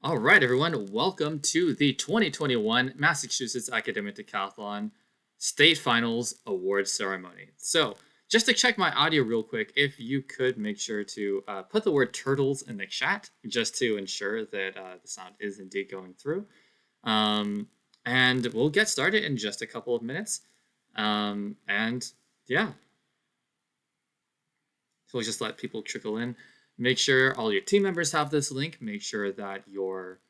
All right, everyone, welcome to the 2021 Massachusetts Academic Decathlon State Finals Awards Ceremony. So, just to check my audio real quick, if you could make sure to put the word turtles in the chat, just to ensure that the sound is indeed going through. And we'll get started in just a couple of minutes. And yeah, so we'll just let people trickle in. Make sure all your team members have this link. Make sure that your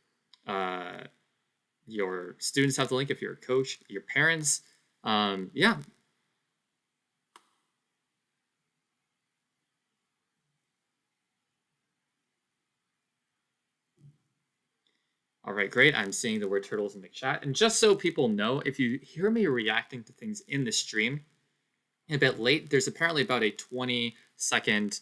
students have the link if you're a coach, your parents. Yeah. All right, great. I'm seeing the word turtles in the chat. And just so people know, if you hear me reacting to things in the stream a bit late, there's apparently about a 20-second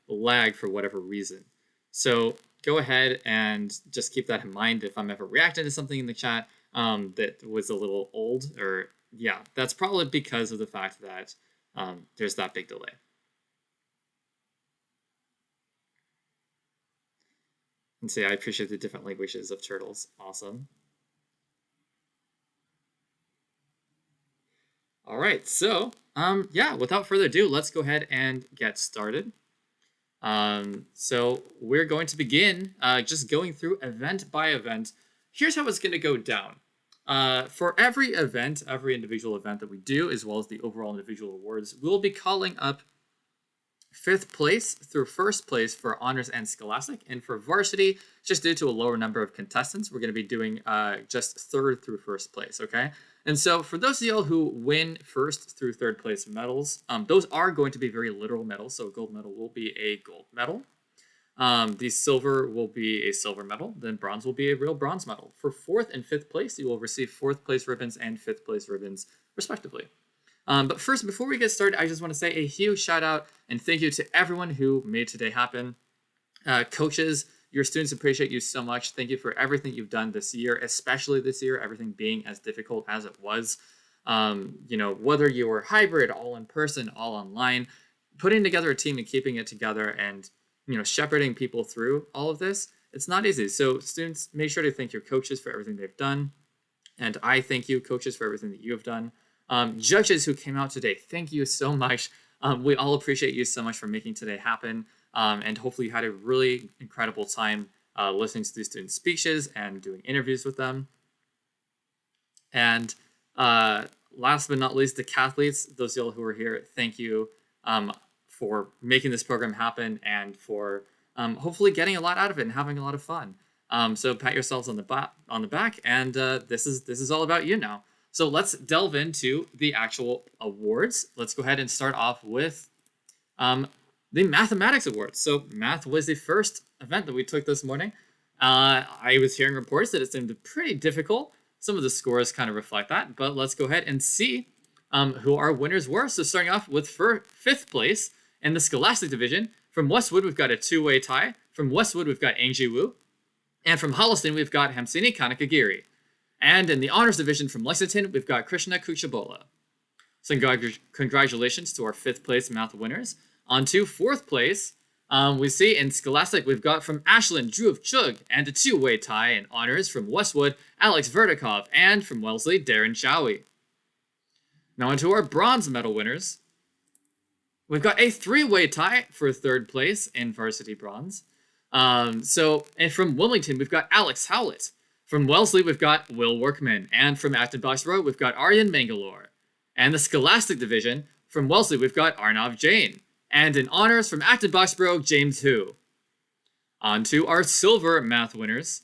lag for whatever reason. So go ahead and just keep that in mind if I'm ever reacting to something in the chat that was a little old, or yeah, that's probably because of the fact that there's that big delay. And say, I appreciate the different languages of turtles. Awesome. All right, so yeah, without further ado, let's go ahead and get started. So we're going to begin just going through event by event. Here's how it's going to go down. For every event, every individual event that we do, as well as the overall individual awards, we'll be calling up 5th place through 1st place for honors and scholastic. And for varsity, just due to a lower number of contestants, we're going to be doing just 3rd through 1st place, okay? And so for those of y'all who win 1st through 3rd place medals, those are going to be very literal medals. So a gold medal will be a gold medal. The silver will be a silver medal. Then bronze will be a real bronze medal. For 4th and 5th place, you will receive 4th place ribbons and 5th place ribbons, respectively. But first, before we get started, I just want to say a huge shout out and thank you to everyone who made today happen. Coaches, your students appreciate you so much. Thank you for everything you've done this year, especially this year, everything being as difficult as it was. Whether you were hybrid, all in person, all online, putting together a team and keeping it together and, shepherding people through all of this, it's not easy. So students, make sure to thank your coaches for everything they've done. And I thank you, coaches, for everything that you have done. Judges who came out today, thank you so much. We all appreciate you so much for making today happen. And hopefully you had a really incredible time listening to these students' speeches and doing interviews with them. And last but not least, the Decathletes, those of y'all who are here, thank you for making this program happen and for hopefully getting a lot out of it and having a lot of fun. So pat yourselves on the back, and this is all about you now. So let's delve into the actual awards. Let's go ahead and start off with the Mathematics Awards. So math was the first event that we took this morning. I was hearing reports that it seemed pretty difficult. Some of the scores kind of reflect that, but let's go ahead and see who our winners were. So starting off with 5th place in the Scholastic Division, from Westwood, we've got a two-way tie. From Westwood, we've got Angie Wu. And from Holliston, we've got Hamsini Kanakagiri. And in the Honors Division from Lexington, we've got Krishna Kuchabola. So congratulations to our 5th place math winners. On to 4th place, we see in Scholastic, we've got from Ashland, Dhruv Chugh, and a two-way tie in Honors from Westwood, Alex Vertikov, and from Wellesley, Darren Chowie. Now on to our bronze medal winners. We've got a 3-way tie for 3rd place in varsity bronze. And from Wilmington, we've got Alex Howlett. From Wellesley, we've got Will Workman. And from Acton Boxborough, we've got Aryan Mangalore. And the Scholastic Division, from Wellesley, we've got Arnav Jain. And in honors from Acton Boxborough, James Hu. On to our silver math winners.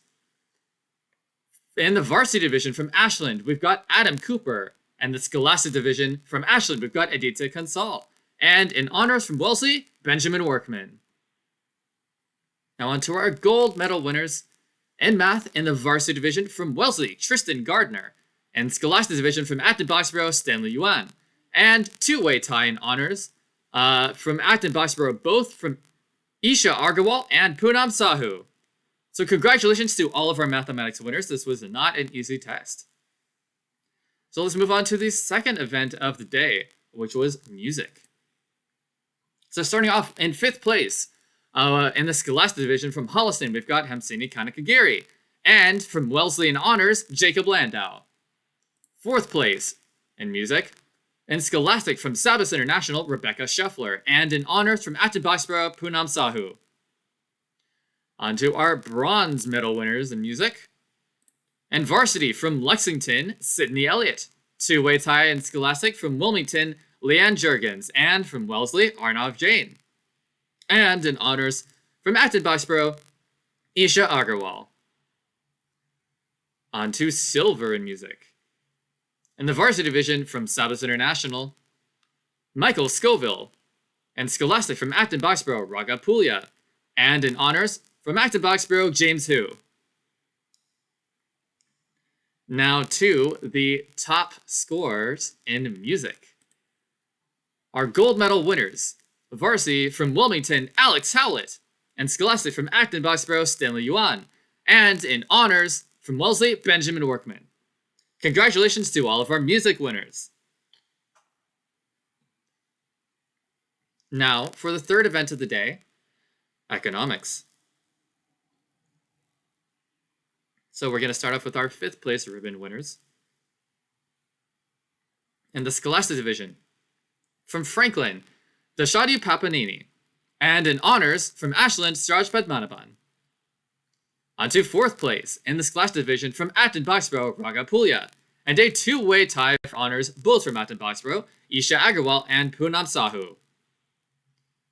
In the Varsity Division from Ashland, we've got Adam Cooper. And the Scholastic Division from Ashland, we've got Aditya Kansal. And in honors from Wellesley, Benjamin Workman. Now on to our gold medal winners. In math, in the Varsity Division from Wellesley, Tristan Gardner. And Scholastic Division from Acton Boxborough, Stanley Yuan. And two-way tie in honors from Acton Boxborough, both from Isha Argawal and Poonam Sahu. So congratulations to all of our mathematics winners. This was not an easy test. So let's move on to the second event of the day, which was music. So starting off in 5th place, In the Scholastic division from Holliston, we've got Hamsini Kanakagiri. And from Wellesley in honors, Jacob Landau. 4th place in music. In Scholastic from Sabas International, Rebecca Scheffler. And in honors from Acton Boxborough, Poonam Sahu. On to our bronze medal winners in music. And varsity from Lexington, Sydney Elliott. 2-way tie in Scholastic from Wilmington, Leanne Jurgens. And from Wellesley, Arnav Jain. And in honors from Acton Boxborough, Isha Agarwal. On to silver in music. In the varsity division from Sabas International, Michael Scoville. And Scholastic from Acton Boxborough, Raga Puglia. And in honors from Acton Boxborough, James Hu. Now to the top scorers in music. Our gold medal winners. Varsity from Wilmington, Alex Howlett. And Scholastic from Acton Boxborough, Stanley Yuan. And in honors from Wellesley, Benjamin Workman. Congratulations to all of our music winners. Now, for the third event of the day, economics. So we're going to start off with our 5th place ribbon winners. In the Scholastic division, from Franklin, Dashadi Papanini. And in honors from Ashland, Sraj Padmanabhan. On to 4th place in the Scholastic division from Acton Boxborough, Raga Puglia. And a 2-way tie for honors both from Acton Boxborough, Isha Agarwal and Poonam Sahu.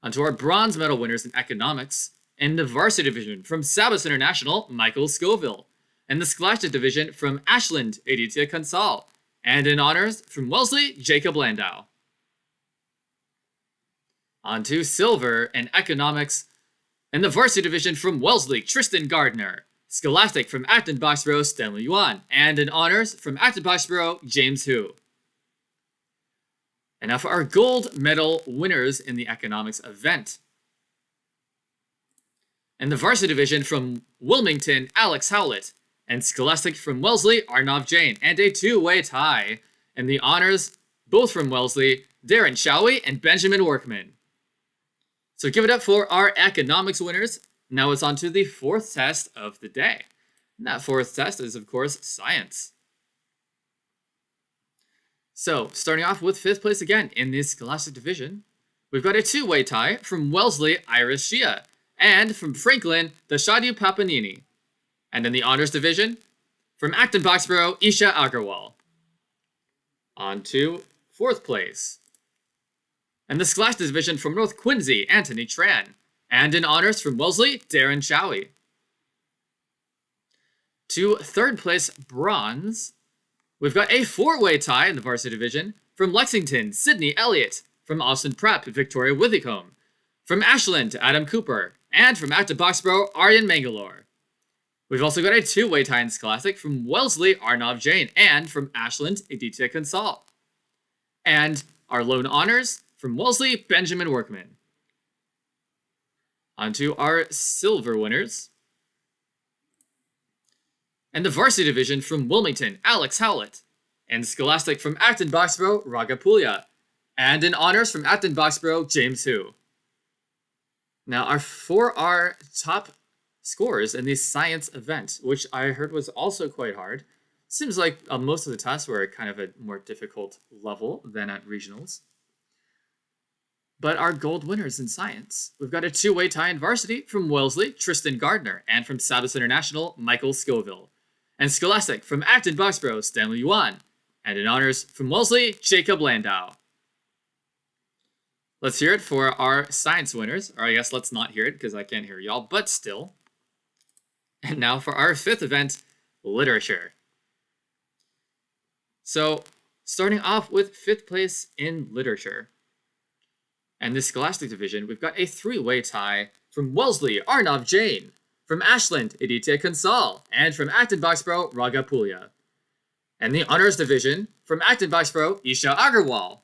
On to our bronze medal winners in economics. In the varsity division from Sabas International, Michael Scoville. And the Scholastic division from Ashland, Aditya Kansal. And in honors from Wellesley, Jacob Landau. On to silver in economics. In the varsity division from Wellesley, Tristan Gardner. Scholastic from Acton Boxborough, Stanley Yuan. And in honors from Acton Boxborough, James Hu. And now for our gold medal winners in the economics event. In the varsity division from Wilmington, Alex Howlett. And Scholastic from Wellesley, Arnav Jain. And a 2-way tie in the honors, both from Wellesley, Darren Showie and Benjamin Workman. So give it up for our economics winners. Now it's on to the 4th test of the day. And that 4th test is, of course, science. So, starting off with 5th place again in the Scholastic division, we've got a 2-way tie from Wellesley, Iris Shia, and from Franklin, Dashadi Papanini. And in the honors division, from Acton Boxborough, Isha Agarwal. On to 4th place. And the Scholastic division from North Quincy, Anthony Tran. And in honors from Wellesley, Darren Showie. To 3rd place bronze, we've got a 4-way tie in the varsity division from Lexington, Sydney Elliott. From Austin Prep, Victoria Withicombe. From Ashland, Adam Cooper. And from Acton Boxborough, Aryan Mangalore. We've also got a 2-way tie in Scholastic from Wellesley, Arnav Jain. And from Ashland, Aditya Kansal. And our lone honors from Wellesley, Benjamin Workman. On to our silver winners. And the varsity division from Wilmington, Alex Howlett. And Scholastic from Acton Boxborough, Raga Puglia. And in honors from Acton Boxborough, James Hu. Now, for our top scores in the science event, which I heard was also quite hard. Seems like most of the tests were kind of a more difficult level than at regionals. But our gold winners in science, we've got a 2-way tie in varsity from Wellesley, Tristan Gardner, and from Sabas International, Michael Scoville. And Scholastic from Acton Boxborough, Stanley Yuan. And in honors from Wellesley, Jacob Landau. Let's hear it for our science winners. Or I guess let's not hear it because I can't hear y'all, but still. And now for our 5th event, literature. So, starting off with 5th place in literature. And the Scholastic division, we've got a 3-way tie from Wellesley, Arnav Jain. From Ashland, Aditya Kansal. And from Acton Boxborough, Raga Puglia. And the honors division, from Acton Boxborough, Isha Agarwal.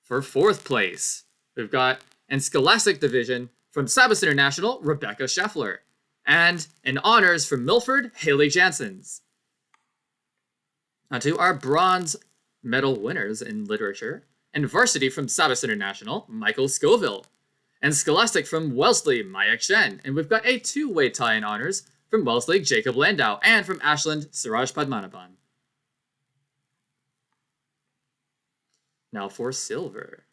For 4th place, we've got in Scholastic division, from Sabas International, Rebecca Scheffler. And in honors from Milford, Haley Janssens. Now to our bronze medal winners in literature. And varsity from Sabas International, Michael Scoville. And Scholastic from Wellesley, Maya Chen. And we've got a two-way tie in honors from Wellesley, Jacob Landau, and from Ashland, Suraj Padmanabhan. Now for silver.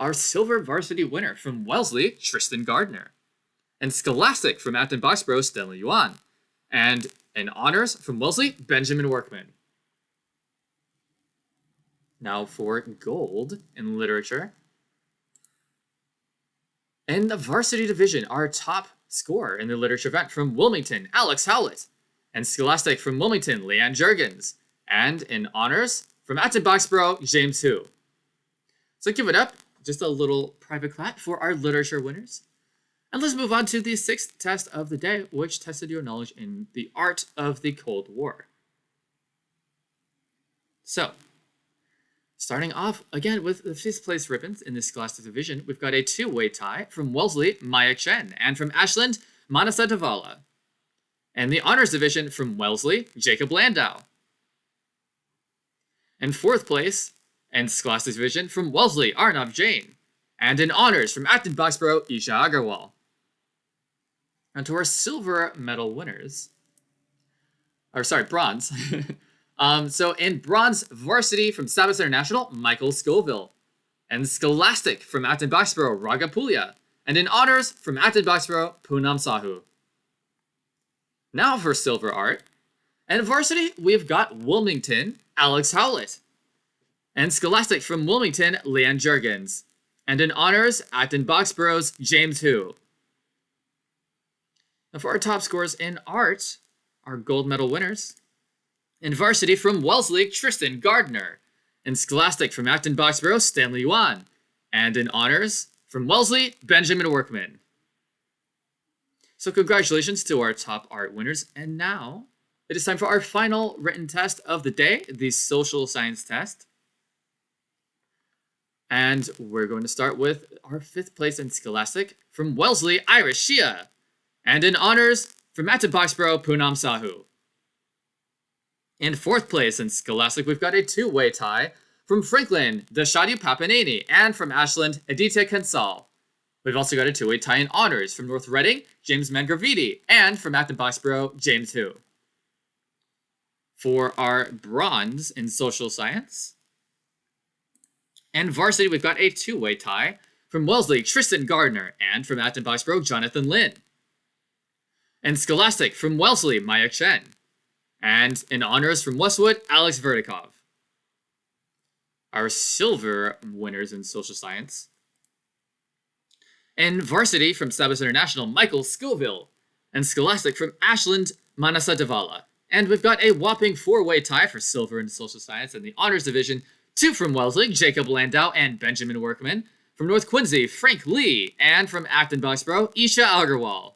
Our silver varsity winner from Wellesley, Tristan Gardner. And Scholastic from Acton Boxborough, Stanley Yuan. And in honors from Wellesley, Benjamin Workman. Now for gold in literature. In the varsity division, our top scorer in the literature event from Wilmington, Alex Howlett. And Scholastic from Wilmington, Leanne Jurgens. And in honors from Acton Boxborough, James Hu. So give it up, just a little private clap for our literature winners. And let's move on to the sixth test of the day, which tested your knowledge in the art of the Cold War. So, starting off again with the fifth place ribbons in the Scholastic division, we've got a two-way tie from Wellesley, Maya Chen, and from Ashland, Manasa Davala. And the honors division from Wellesley, Jacob Landau. In fourth place, and Scholastic division from Wellesley, Arnav Jain. And in honors from Acton Boxborough, Isha Agarwal. And to our silver medal winners, bronze. So in bronze varsity from Sabas International, Michael Scoville. And Scholastic from Acton Boxborough, Raga Pulia. And in honors from Acton Boxborough, Poonam Sahu. Now for silver art. And varsity, we've got Wilmington, Alex Howlett. And Scholastic from Wilmington, Leanne Jurgens. And in honors, Acton Boxborough's James Hu. Now for our top scores in art, our gold medal winners. In varsity from Wellesley, Tristan Gardner. In Scholastic from Acton Boxborough, Stanley Yuan. And in honors, from Wellesley, Benjamin Workman. So congratulations to our top art winners. And now, it is time for our final written test of the day, the social science test. And we're going to start with our fifth place in Scholastic from Wellesley, Irish Shia. And in honors from Acton Boxborough, Poonam Sahu. In fourth place in Scholastic, we've got a two-way tie from Franklin, Dashadu Papanini, and from Ashland, Aditya Kansal. We've also got a two-way tie in honors from North Reading, James Mangravidi, and from Acton Boxborough, James Hu. For our bronze in social science, and varsity, we've got a two-way tie from Wellesley, Tristan Gardner, and from Acton Boxborough, Jonathan Lin. And Scholastic from Wellesley, Maya Chen. And in honors from Westwood, Alex Vertikov. Our silver winners in social science. And varsity from Sabas International, Michael Scoville. And Scholastic from Ashland, Manasa Davala. And we've got a whopping four-way tie for silver in social science in the honors division. Two from Wellesley, Jacob Landau and Benjamin Workman. From North Quincy, Frank Lee. And from Acton Boxborough, Isha Agarwal.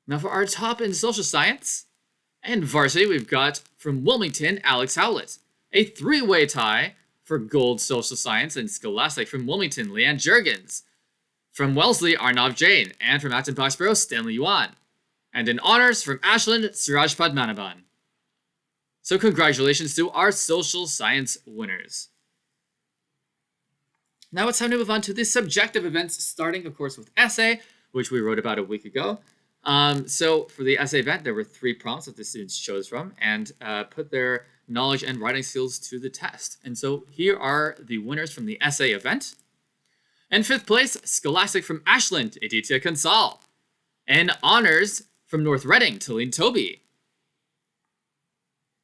Now for our top in social science. And varsity, we've got from Wilmington, Alex Howlett. A three-way tie for gold social science and Scholastic from Wilmington, Leanne Jurgens. From Wellesley, Arnav Jain. And from Acton Boxborough, Stanley Yuan. And in honors from Ashland, Suraj Padmanabhan. So congratulations to our social science winners. Now it's time to move on to the subjective events, starting, of course, with essay, which we wrote about a week ago. So for the essay event, there were 3 prompts that the students chose from and put their knowledge and writing skills to the test. And so here are the winners from the essay event. In 5th place, Scholastic from Ashland, Aditya Kansal. In honors from North Reading, Talene Toby.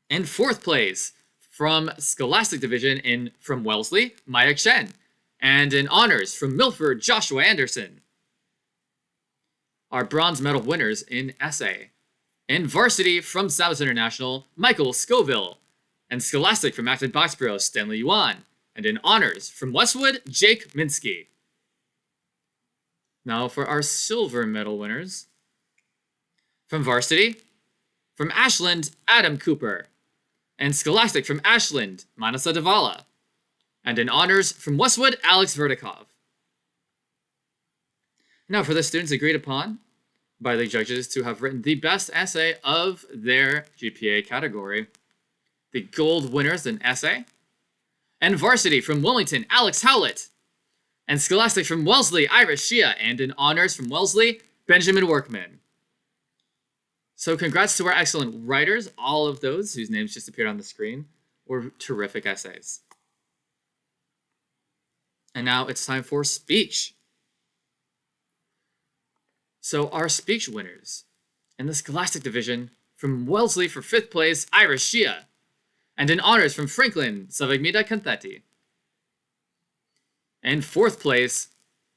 In 4th place, from Scholastic Division from Wellesley, Maya Chen. And in honors from Milford, Joshua Anderson. Our bronze medal winners in essay. In varsity from Sabas International, Michael Scoville. And Scholastic from Acton Boxborough, Stanley Yuan. And in honors from Westwood, Jake Minsky. Now for our silver medal winners. From varsity, from Ashland, Adam Cooper. And Scholastic from Ashland, Manasa Davala. And in honors from Westwood, Alex Vertikov. Now for the students agreed upon by the judges to have written the best essay of their GPA category. The gold winners in essay. And varsity from Wilmington, Alex Howlett. And Scholastic from Wellesley, Iris Shia. And in honors from Wellesley, Benjamin Workman. So congrats to our excellent writers, all of those whose names just appeared on the screen, were terrific essays. And now it's time for speech. So our speech winners in the Scholastic Division, from Wellesley for 5th place, Iris Shia. And in honors from Franklin, Savagmida Kantheti. And 4th place,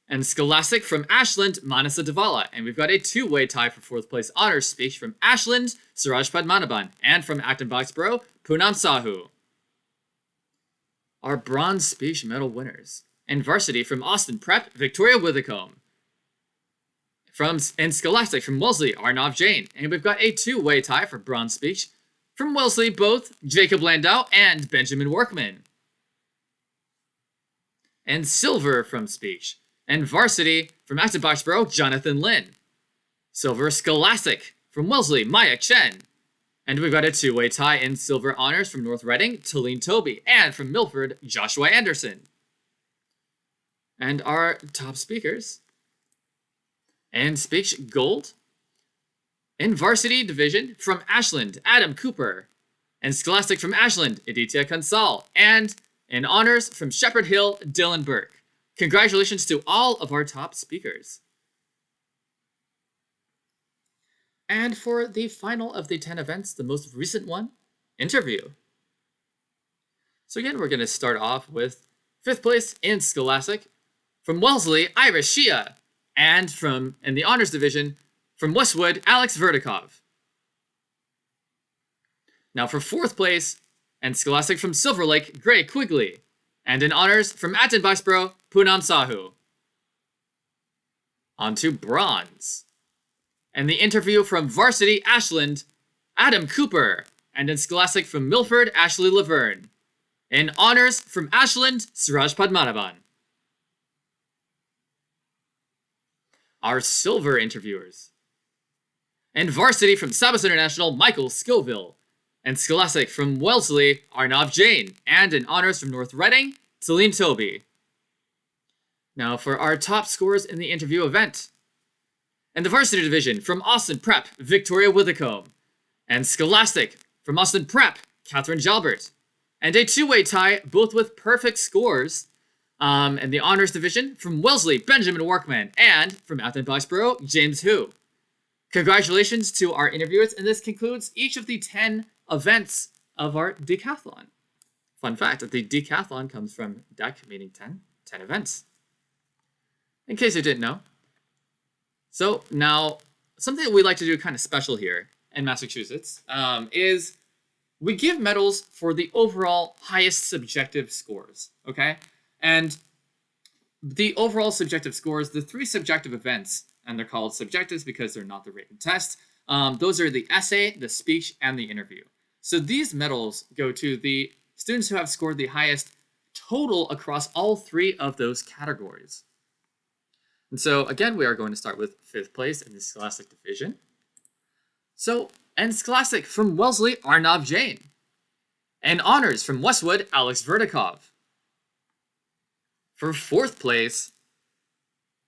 and Scholastic from Ashland, Manasa Davala. And we've got a 2-way tie for 4th place honors speech from Ashland, Suraj Padmanabhan. And from Acton Boxborough, Poonam Sahu. Our bronze speech medal winners. And varsity from Austin Prep, Victoria Withycombe. And Scholastic from Wellesley, Arnav Jain. And we've got a 2-way tie for bronze speech from Wellesley, both Jacob Landau and Benjamin Workman. And silver from speech. And varsity from Acton Boxborough, Jonathan Lin. Silver Scholastic from Wellesley, Maya Chen. And we've got a 2-way tie in silver honors from North Reading, Talene Toby. And from Milford, Joshua Anderson. And our top speakers. And speech gold. In varsity division from Ashland, Adam Cooper. And Scholastic from Ashland, Aditya Kansal. And in honors from Shepherd Hill, Dylan Burke. Congratulations to all of our top speakers. And for the final of the 10 events, the most recent one, interview. So again, we're going to start off with 5th place in Scholastic from Wellesley, Iris Shia. And from, in the honors division, from Westwood, Alex Vertikov. Now for 4th place, and Scholastic from Silver Lake, Gray Quigley. And in honors from Acton Boxborough, Poonam Sahu. On to bronze. And the interview from varsity Ashland, Adam Cooper. And in Scholastic from Milford, Ashley Laverne. In honors from Ashland, Suraj Padmanabhan. Our silver interviewers. And varsity from Sabas International, Michael Scoville. And Scholastic from Wellesley, Arnav Jain. And in honors from North Reading, Talene Toby. Now for our top scores in the interview event. And the varsity division from Austin Prep, Victoria Withycombe. And Scholastic from Austin Prep, Catherine Jalbert. And a 2-way tie, both with perfect scores. And the honors division from Wellesley, Benjamin Workman. And from Acton Boxborough, James Hu. Congratulations to our interviewers, and this concludes each of the 10 events of our decathlon. Fun fact, the decathlon comes from DEC, meaning 10 events. In case you didn't know. So now, something that we like to do kind of special here in Massachusetts is we give medals for the overall highest subjective scores, okay? And the overall subjective scores, the 3 subjective events, and they're called subjectives because they're not the written test, those are the essay, the speech, and the interview. So these medals go to the students who have scored the highest total across all 3 of those categories. And so again, we are going to start with 5th place in the Scholastic Division. So, and Scholastic from Wellesley, Arnav Jain. And honors from Westwood, Alex Vertikov. For 4th place,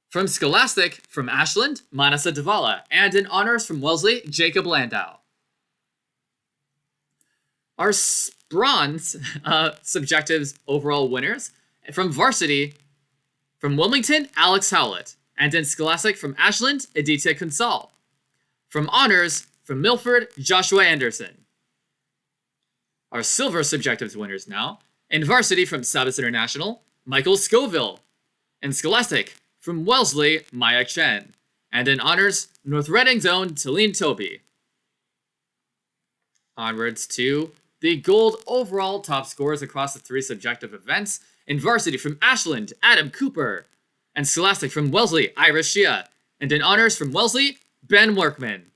from Scholastic from Ashland, Manasa Davala. And in honors from Wellesley, Jacob Landau. Our bronze subjectives overall winners from varsity, from Wilmington, Alex Howlett. And in Scholastic from Ashland, Aditya Kansal. From honors, from Milford, Joshua Anderson. Our silver subjectives winners now. In varsity from Sabas International, Michael Scoville. In Scholastic from Wellesley, Maya Chen. And in honors, North Reading's own Talene Toby. Onwards to the gold overall top scores across the 3 subjective events. In varsity from Ashland, Adam Cooper. And Scholastic from Wellesley, Iris Shia. And in honors from Wellesley, Ben Workman.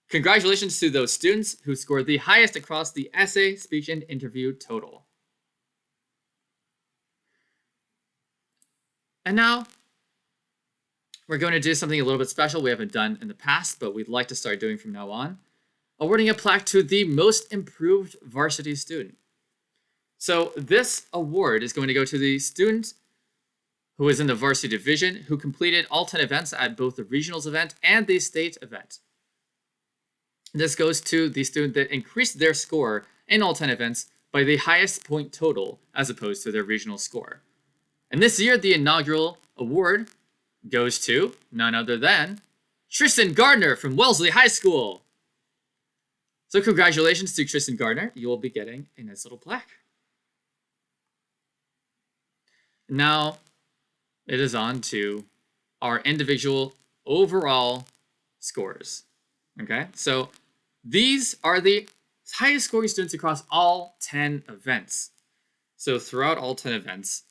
Congratulations to those students who scored the highest across the essay, speech, and interview total. And now, we're going to do something a little bit special we haven't done in the past, but we'd like to start doing from now on. Awarding a plaque to the most improved varsity student. So this award is going to go to the student who is in the varsity division, who completed all 10 events at both the regionals event and the state event. This goes to the student that increased their score in all 10 events by the highest point total as opposed to their regional score. And this year, the inaugural award goes to none other than Tristan Gardner from Wellesley High School. So congratulations to Tristan Gardner. You will be getting a nice little plaque. Now, it is on to our individual overall scores. Okay, so these are the highest scoring students across all 10 events. So throughout all 10 events,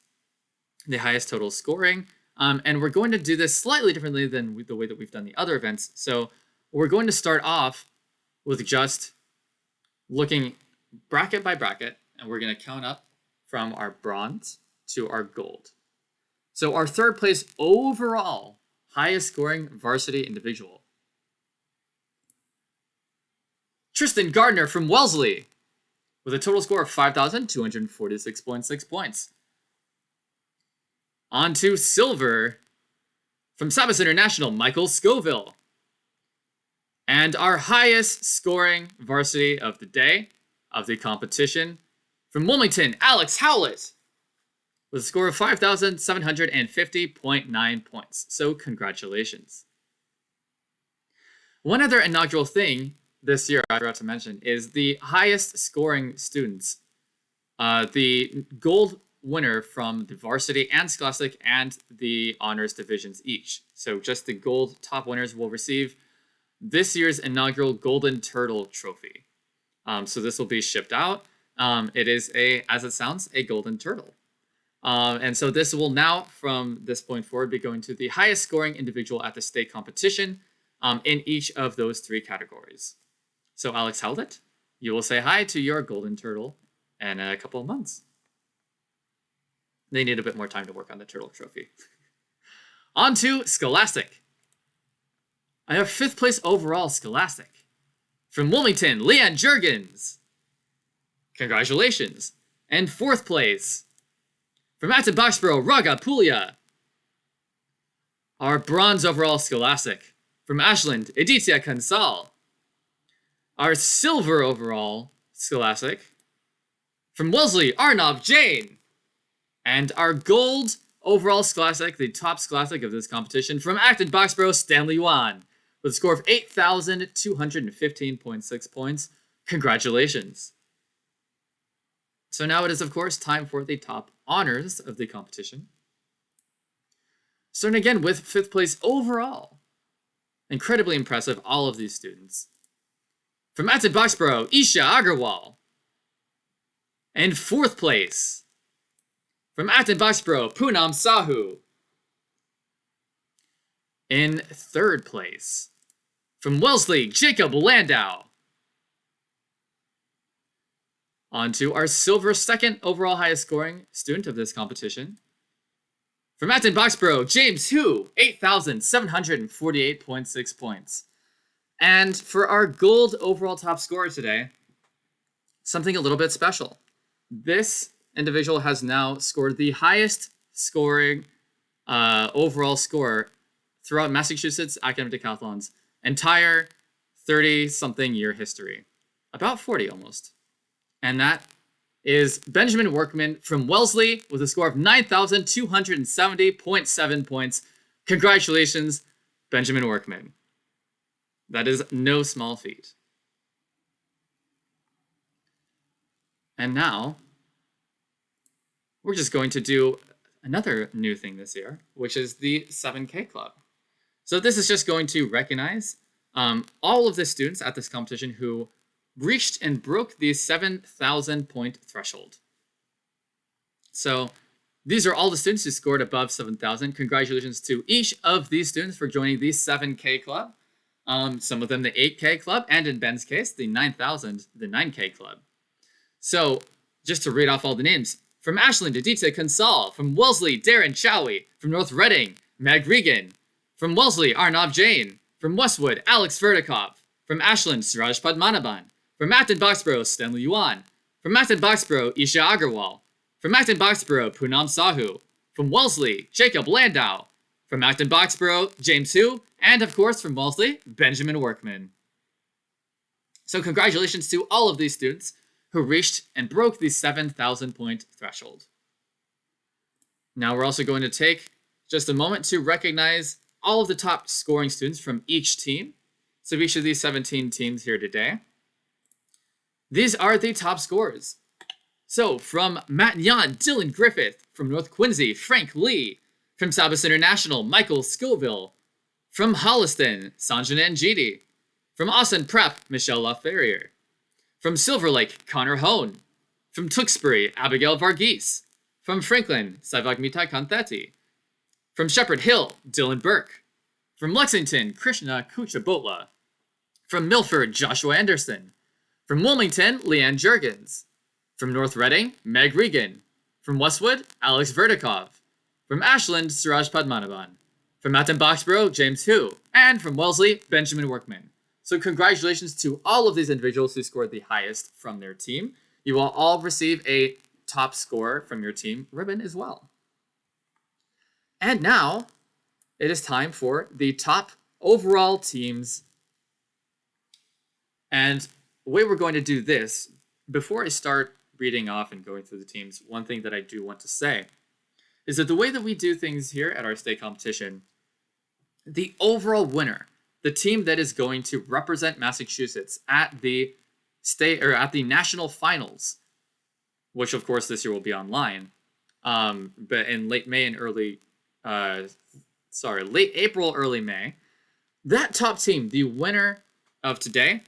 the highest total scoring. And we're going to do this slightly differently than the way that we've done the other events. So we're going to start off with just looking bracket by bracket, and we're going to count up from our bronze to our gold. So our third place overall highest scoring varsity individual, Tristan Gardner from Wellesley, with a total score of 5,246.6 points. On to silver from Sabas International, Michael Scoville. And our highest scoring varsity of the day, of the competition, from Wilmington, Alex Howlett, with a score of 5,750.9 points. So congratulations. One other inaugural thing this year I forgot to mention is the highest scoring students. The gold winner from the varsity and scholastic and the honors divisions each. So just the gold top winners will receive this year's inaugural Golden Turtle Trophy. So this will be shipped out. It is as it sounds, a golden turtle. And so this will now, from this point forward, be going to the highest scoring individual at the state competition in each of those three categories. So Alex Howlett, you will say hi to your golden turtle in a couple of months. They need a bit more time to work on the turtle trophy. On to Scholastic. I have 5th place overall Scholastic. From Wilmington, Leanne Jurgens. Congratulations. And 4th place from Acton Boxborough, Raga Puglia. Our bronze overall Scholastic from Ashland, Aditya Kansal. Our silver overall Scholastic from Wellesley, Arnav Jain. And our gold overall Scholastic, the top Scholastic of this competition, from Acton Boxborough, Stanley Yuan, with a score of 8,215.6 points. Congratulations. So now it is, of course, time for the top honors of the competition. Starting again with 5th place overall. Incredibly impressive, all of these students. From Acton Boxborough, Isha Agarwal. And 4th place from Acton Boxborough, Poonam Sahu. In 3rd place from Wellesley, Jacob Landau. On to our silver 2nd overall highest scoring student of this competition. From Acton Boxborough, James Hu, 8,748.6 points. And for our gold overall top scorer today, something a little bit special. This individual has now scored the highest scoring overall score throughout Massachusetts Academic Decathlon's entire 30-something year history. About 40 almost. And that is Benjamin Workman from Wellesley with a score of 9,270.7 points. Congratulations, Benjamin Workman. That is no small feat. And now, we're just going to do another new thing this year, which is the 7K Club. So this is just going to recognize all of the students at this competition who reached and broke the 7,000 point threshold. So these are all the students who scored above 7,000. Congratulations to each of these students for joining the 7K Club. Some of them the 8K Club, and in Ben's case, the 9,000, the 9K Club. So just to read off all the names, from Ashland, Aditya Kansal. From Wellesley, Darren Chowie. From North Reading, Meg Regan. From Wellesley, Arnav Jain. From Westwood, Alex Verdikov. From Ashland, Suraj Padmanabhan. From Acton Boxborough, Stanley Yuan. From Acton Boxborough, Isha Agarwal. From Acton Boxborough, Poonam Sahu. From Wellesley, Jacob Landau. From Acton Boxborough, James Hu. And of course, from Wellesley, Benjamin Workman. So congratulations to all of these students who reached and broke the 7,000 point threshold. Now we're also going to take just a moment to recognize all of the top scoring students from each team. So each of these 17 teams here today. These are the top scorers. So from Matignon, Dylan Griffith. From North Quincy, Frank Lee. From Sabas International, Michael Scoville. From Holliston, Sanjana Njiti. From Austin Prep, Michelle LaFerrier. From Silver Lake, Connor Hone. From Tewksbury, Abigail Varghese. From Franklin, Saivagmita Kantheti. From Shepherd Hill, Dylan Burke. From Lexington, Krishna Kuchabotla. From Milford, Joshua Anderson. From Wilmington, Leanne Jurgens. From North Reading, Meg Regan. From Westwood, Alex Vertikov. From Ashland, Suraj Padmanabhan. From Acton Boxborough, James Hu. And from Wellesley, Benjamin Workman. So congratulations to all of these individuals who scored the highest from their team. You will all receive a top score from your team ribbon as well. And now, it is time for the top overall teams. And the way we're going to do this, before I start reading off and going through the teams, one thing that I do want to say is that the way that we do things here at our state competition, the overall winner, the team that is going to represent Massachusetts at the state or at the national finals, which of course this year will be online, but in late April, early May, that top team, the winner of today,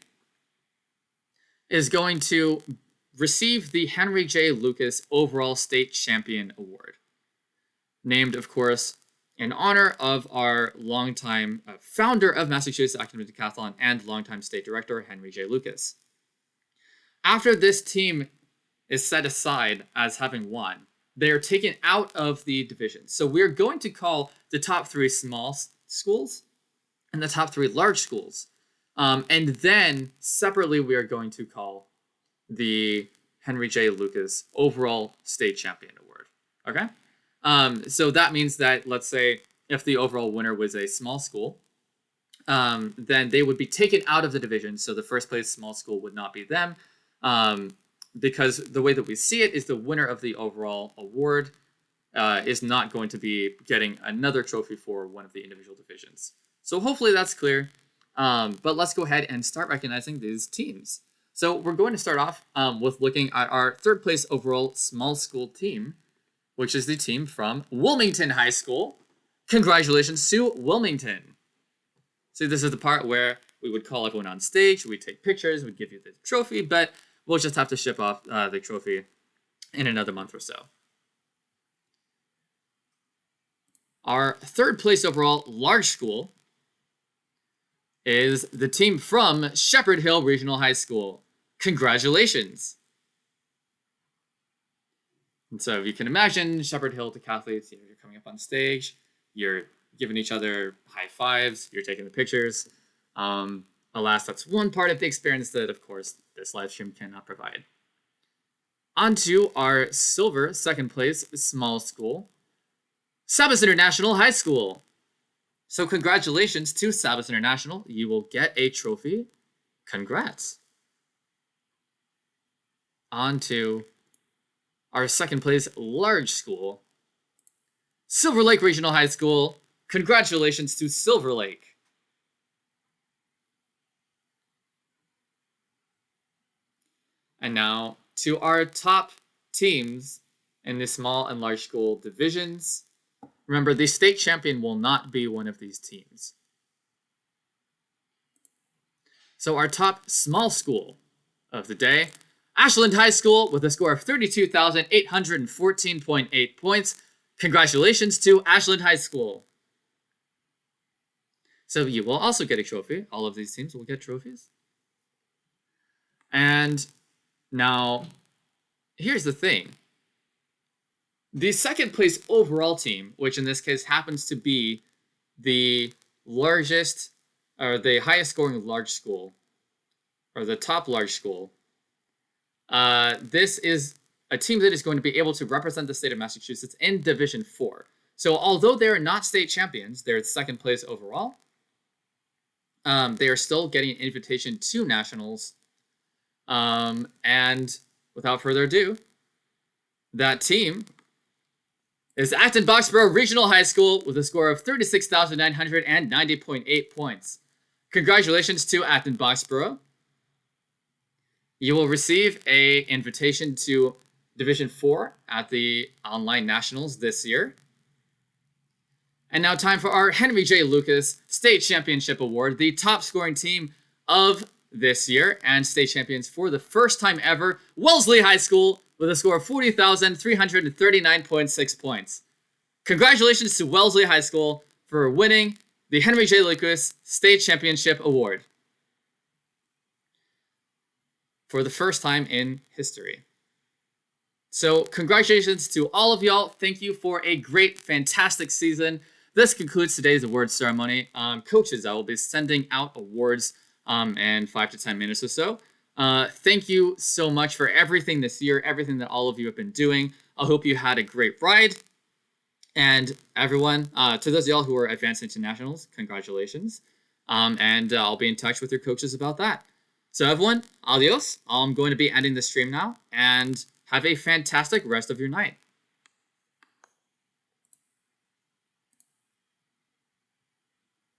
is going to receive the Henry J. Lucas Overall State Champion Award, named, of course, in honor of our longtime founder of Massachusetts Academic Decathlon and longtime state director, Henry J. Lucas. After this team is set aside as having won, they are taken out of the division. So we're going to call the top 3 small schools and the top 3 large schools. And then separately, we are going to call the Henry J. Lucas Overall State Champion Award. Okay? So that means that, let's say, if the overall winner was a small school, then they would be taken out of the division. So the first place small school would not be them, because the way that we see it is the winner of the overall award is not going to be getting another trophy for one of the individual divisions. So hopefully that's clear. But let's go ahead and start recognizing these teams. So we're going to start off with looking at our 3rd place overall small school team, which is the team from Wilmington High School. Congratulations to Wilmington. So this is the part where we would call everyone on stage, we'd take pictures, we'd give you the trophy, but we'll just have to ship off the trophy in another month or so. Our 3rd place overall large school is the team from Shepherd Hill Regional High School. Congratulations. And so if you can imagine Shepherd Hill decathletes, you're coming up on stage, you're giving each other high fives, you're taking the pictures. Alas, that's one part of the experience that, of course, this live stream cannot provide. On to our silver 2nd place small school, Sabas International High School. So congratulations to Sabas International. You will get a trophy. Congrats. On to our 2nd place large school, Silver Lake Regional High School. Congratulations to Silver Lake. And now to our top teams in the small and large school divisions. Remember, the state champion will not be one of these teams. So our top small school of the day, Ashland High School, with a score of 32,814.8 points. Congratulations to Ashland High School. So you will also get a trophy. All of these teams will get trophies. And now, here's the thing. The 2nd place overall team, which in this case happens to be the largest, or the highest scoring large school, or the top large school, this is a team that is going to be able to represent the state of Massachusetts in Division 4. So although they're not state champions, they're second place overall. They are still getting an invitation to nationals. And without further ado, that team is Acton Boxborough Regional High School with a score of 36,990.8 points. Congratulations to Acton Boxborough. You will receive an invitation to Division 4 at the online nationals this year. And now time for our Henry J. Lucas State Championship Award, the top scoring team of this year and state champions for the first time ever, Wellesley High School with a score of 40,339.6 points. Congratulations to Wellesley High School for winning the Henry J. Lucas State Championship Award for the first time in history. So congratulations to all of y'all. Thank you for a great, fantastic season. This concludes today's awards ceremony. Coaches, I will be sending out awards in 5 to 10 minutes or so. Thank you so much for everything this year, everything that all of you have been doing. I hope you had a great ride. And everyone, to those of y'all who are advancing to nationals, congratulations. And I'll be in touch with your coaches about that. So everyone, adios. I'm going to be ending the stream now, and have a fantastic rest of your night.